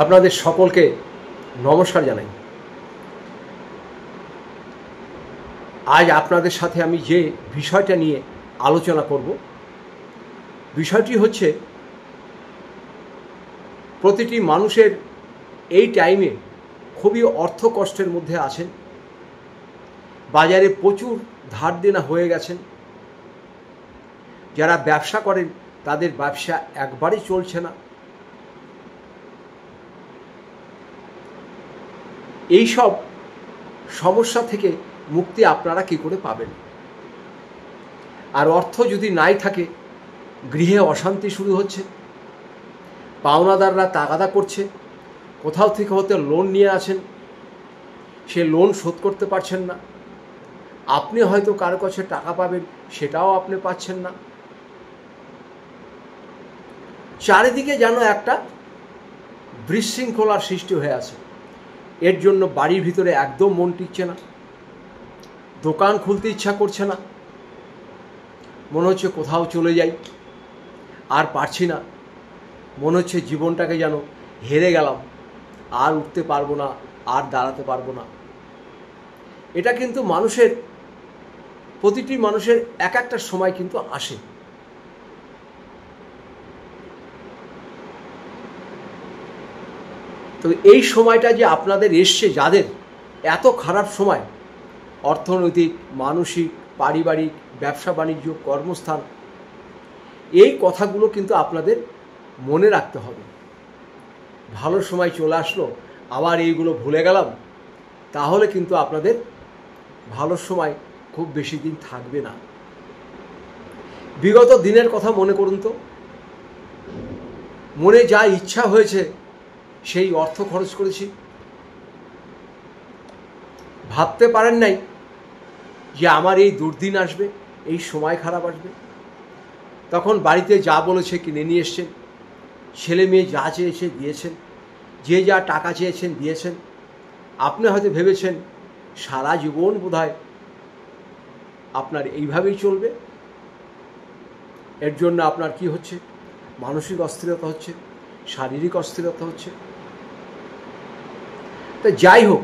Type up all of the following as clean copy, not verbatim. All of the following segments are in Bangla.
আপনাদের সকলকে নমস্কার জানাই। আজ আপনাদের সাথে আমি যে বিষয়টা নিয়ে আলোচনা করব, বিষয়টি হচ্ছে প্রতিটি মানুষের এই টাইমে খুবই অর্থ কষ্টের মধ্যে আছেন, বাজারে প্রচুর ধার দেনা হয়ে গেছেন। যারা ব্যবসা করেন তাদের ব্যবসা একবারই চলছে না। এই সব সমস্যা থেকে মুক্তি আপনারা কী করে পাবেন? আর অর্থ যদি নাই থাকে, গৃহে অশান্তি শুরু হচ্ছে, পাওনাদাররা তাগাদা করছে, কোথাও থেকে হতে লোন নিয়ে আছেন, সে লোন শোধ করতে পারছেন না। আপনি হয়তো কারো কাছে টাকা পাবেন, সেটাও আপনি পাচ্ছেন না। চারিদিকে যেন একটা বিশৃঙ্খলার সৃষ্টি হয়ে আছে। এর জন্য বাড়ির ভিতরে একদম মন টিকছে না, দোকান খুলতে ইচ্ছা করছে না, মনে হচ্ছে কোথাও চলে যাই, আর পারছি না, মনে হচ্ছে জীবনটাকে যেন হেরে গেলাম, আর উঠতে পারবো না, আর দাঁড়াতে পারবো না। এটা কিন্তু প্রতিটি মানুষের এক একটা সময় কিন্তু আসে। তো এই সময়টা যে আপনাদের এসছে, যাদের এত খারাপ সময়, অর্থনৈতিক, মানসিক, পারিবারিক, ব্যবসা বাণিজ্য, কর্মস্থান, এই কথাগুলো কিন্তু আপনাদের মনে রাখতে হবে। ভালো সময় চলে আসলো, আবার এইগুলো ভুলে গেলাম, তাহলে কিন্তু আপনাদের ভালো সময় খুব বেশি দিন থাকবে না। বিগত দিনের কথা মনে করুন তো, মনে যা ইচ্ছা হয়েছে সেই অর্থ খরচ করেছি। ভাবতে পারেন নাই যে আমার এই দুর্দিন আসবে, এই সময় খারাপ আসবে। তখন বাড়িতে যা বলেছে কিনে নিয়ে এসছেন, ছেলে মেয়ে যা চেয়েছে দিয়েছেন, যে যা টাকা চেয়েছেন দিয়েছেন। আপনি হয়তো ভেবেছেন সারা জীবন বোধহয় আপনার এইভাবেই চলবে। এর জন্য আপনার কি হচ্ছে? মানসিক অস্থিরতা হচ্ছে, শারীরিক অস্থিরতা হচ্ছে। তা যাই হোক,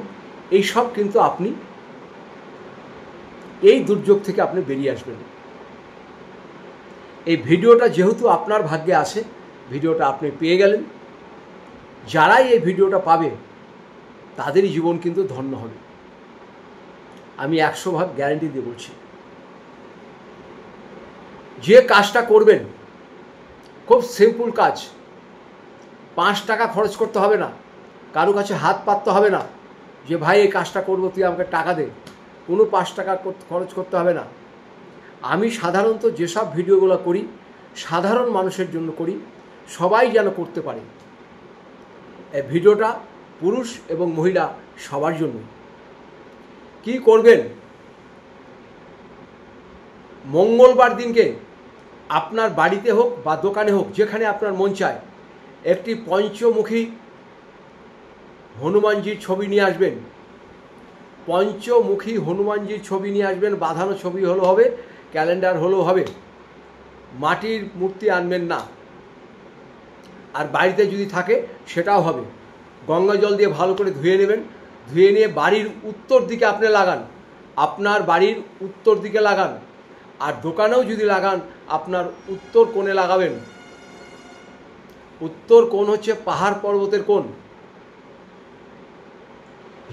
এই সব কিন্তু আপনি এই দুর্যোগ থেকে আপনি বেরিয়ে আসবেন। এই ভিডিওটা যেহেতু আপনার ভাগ্যে আছে, ভিডিওটা আপনি পেয়ে গেলেন। যারাই এই ভিডিওটা পাবে তাদেরই জীবন কিন্তু ধন্য হবে, আমি 100% গ্যারান্টি দিয়ে বলছি। যে কাজটা করবেন খুব সিম্পল কাজ, 5 টাকা খরচ করতে হবে না, কারো কাছে হাত পাততে হবে না যে ভাই এই কাজটা করবো, তুই আমাকে টাকা দে। কোনো 5 টাকা খরচ করতে হবে না। আমি সাধারণত যেসব ভিডিওগুলো করি সাধারণ মানুষের জন্য করি, সবাই যেন করতে পারে। এই ভিডিওটা পুরুষ এবং মহিলা সবার জন্য। কি করবেন? মঙ্গলবার দিনকে আপনার বাড়িতে হোক বা দোকানে হোক, যেখানে আপনার মন চায়, একটি পঞ্চমুখী হনুমানজির ছবি নিয়ে আসবেন। পঞ্চমুখী হনুমানজির ছবি নিয়ে আসবেন। বাঁধানো ছবি হলেও হবে, ক্যালেন্ডার হলেও হবে, মাটির মূর্তি আনবেন না। আর বাড়িতে যদি থাকে সেটাও হবে। গঙ্গা জল দিয়ে ভালো করে ধুয়ে নেবেন। ধুয়ে নিয়ে বাড়ির উত্তর দিকে আপনি লাগান, আপনার বাড়ির উত্তর দিকে লাগান। আর দোকানেও যদি লাগান, আপনার উত্তর কোণে লাগাবেন। উত্তর কোণ হচ্ছে পাহাড় পর্বতের কোণ,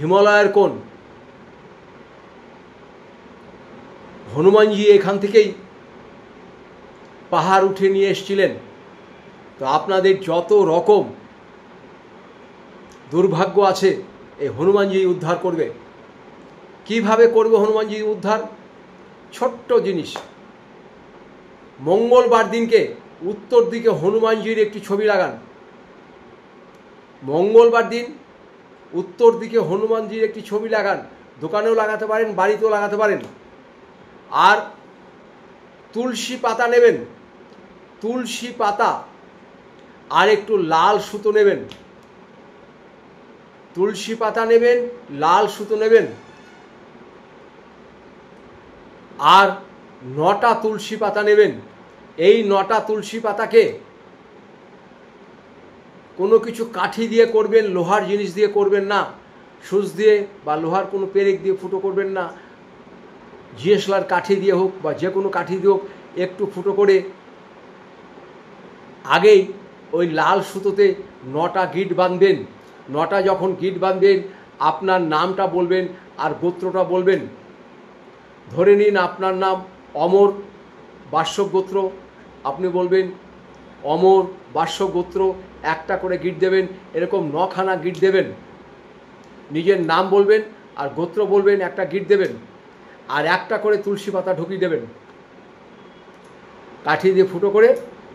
হিমালয়ের কোণ। হনুমানজি এখান থেকেই পাহাড় উঠে নিয়ে এসেছিলেন। তো আপনাদের যত রকম দুর্ভাগ্য আছে, এই হনুমানজি উদ্ধার করবে। কিভাবে করবে হনুমানজি উদ্ধার? ছোট্ট জিনিস, মঙ্গলবার দিনকে উত্তর দিকে হনুমানজির একটি ছবি লাগান। মঙ্গলবার দিন উত্তর দিকে হনুমানজির একটি ছবি লাগান। দোকানেও লাগাতে পারেন, বাড়িতেও লাগাতে পারেন। আর তুলসী পাতা নেবেন, তুলসী পাতা আর একটু লাল সুতো নেবেন। তুলসী পাতা নেবেন, লাল সুতো নেবেন, আর 9টা তুলসী পাতা নেবেন। এই 9টা তুলসী পাতাকে কোনো কিছু কাঠি দিয়ে করবেন, লোহার জিনিস দিয়ে করবেন না, সুচ দিয়ে বা লোহার কোনো পেরেক দিয়ে ফুটো করবেন না। জিএসএলআর কাঠি দিয়ে হোক বা যে কোনো কাঠি দিয়ে হোক একটু ফুটো করে আগেই ওই লাল সুতোতে 9টা গিট বাঁধবেন। 9টা যখন গিট বাঁধবেন আপনার নামটা বলবেন আর গোত্রটা বলবেন। ধরে নিন আপনার নাম অমর বার্ষক গোত্র, আপনি বলবেন অমর বার্ষক গোত্র, একটা করে গিট দেবেন, এরকম 9খানা গিট দেবেন। নিজের নাম বলবেন আর গোত্র বলবেন, একটা গিট দেবেন, আর একটা করে তুলসী পাতা ঢুকিয়ে দেবেন কাঠি দিয়ে ফুটো করে।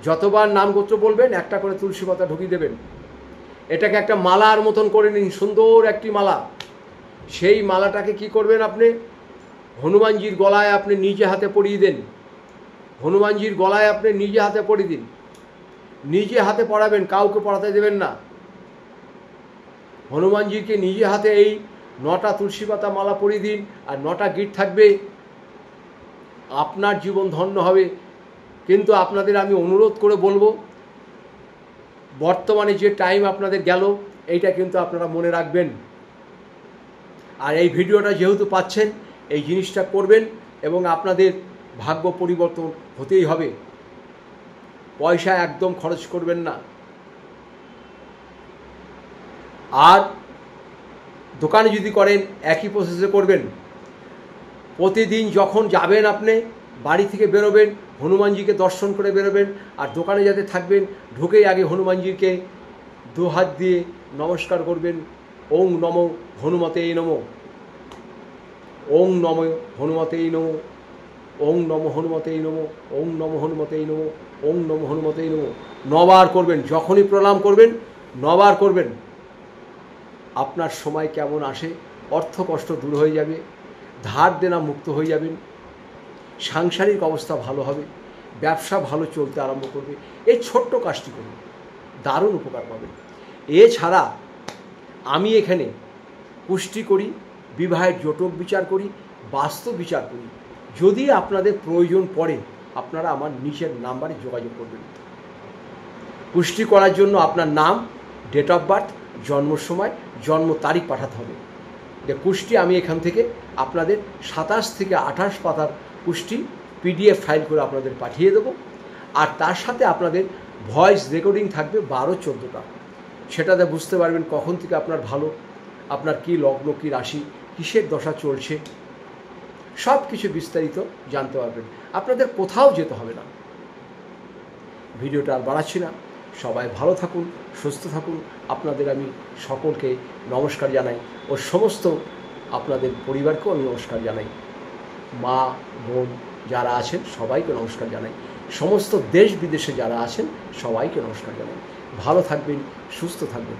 যতবার নাম গোত্র বলবেন একটা করে তুলসী পাতা ঢুকিয়ে দেবেন। এটাকে একটা মালার মতন করে নিন, সুন্দর একটি মালা। সেই মালাটাকে কি করবেন, আপনি হনুমানজির গলায় আপনি নিজে হাতে পরিয়ে দেন। হনুমানজির গলায় আপনি নিজে হাতে পরিয়ে দিন, নিজে হাতে পরাবেন, কাউকে পরাতে দেবেন না। হনুমানজিকে নিজে হাতে এই 9টা তুলসী পাতা মালা পরিয়ে দিন, আর 9টা গিট থাকবে। আপনার জীবন ধন্য হবে। কিন্তু আপনাদের আমি অনুরোধ করে বলবো, বর্তমানে যে টাইম আপনাদের গেল এইটা কিন্তু আপনারা মনে রাখবেন। আর এই ভিডিওটা যেহেতু পাচ্ছেন, এই জিনিসটা করবেন এবং আপনাদের ভাগ্য পরিবর্তন হতেই হবে। পয়সা একদম খরচ করবেন না। আর দোকানে যদি করেন একই প্রসেসে করবেন। প্রতিদিন যখন যাবেন আপনি বাড়ি থেকে বেরোবেন, হনুমানজিকে দর্শন করে বেরোবেন। আর দোকানে যাতে থাকবেন, ঢুকেই আগে হনুমানজিকে 2 হাত দিয়ে নমস্কার করবেন। ওং নমো হনুমতেই নমো, ওং নমো হনুমতেই নমো, ওং নমো হনুমতেই নমো, ওং নমো হনুমতেই নমো, ওং নমো হনুমতেই নমো 9 বার করবেন। যখনই প্রণাম করবেন 9 বার করবেন। আপনার সময় কেমন আসে, অর্থ কষ্ট দূর হয়ে যাবে, ধার দেনা মুক্ত হয়ে যাবেন, সাংসারিক অবস্থা ভালো হবে, ব্যবসা ভালো চলতে আরম্ভ করবে। এই ছোট্ট কাজটি করুন, দারুণ উপকার পাবেন। এছাড়া আমি এখানে পুষ্টি করি, বিবাহের জটক বিচার করি, বাস্তু বিচার করি। যদি আপনাদের প্রয়োজন পড়ে আপনারা আমার নিচের নাম্বারে যোগাযোগ করবেন। পুষ্টি করার জন্য আপনার নাম, ডেট অফ বার্থ, জন্ম সময়, জন্ম তারিখ পাঠাতে হবে। পুষ্টি আমি এখান থেকে আপনাদের 27 থেকে 28 পাতার পুষ্টি PDF ফাইল করে আপনাদের পাঠিয়ে দেবো। আর তার সাথে আপনাদের ভয়েস রেকর্ডিং থাকবে 12-14টা। সেটাতে বুঝতে পারবেন কখন থেকে আপনার ভালো, আপনার কি লগ্ন, কি রাশি, কিসের দশা চলছে, সব কিছু বিস্তারিত জানতে পারবেন। আপনাদের কোথাও যেতে হবে না। ভিডিওটা আর বাড়াচ্ছি না। সবাই ভালো থাকুন, সুস্থ থাকুন। আপনাদের আমি সকলকে নমস্কার জানাই ও সমস্ত আপনাদের পরিবারকেও আমি নমস্কার জানাই। মা বোন যারা আছেন সবাইকে নমস্কার জানাই। সমস্ত দেশ বিদেশে যারা আছেন সবাইকে নমস্কার জানাই। ভালো থাকবেন, সুস্থ থাকবেন।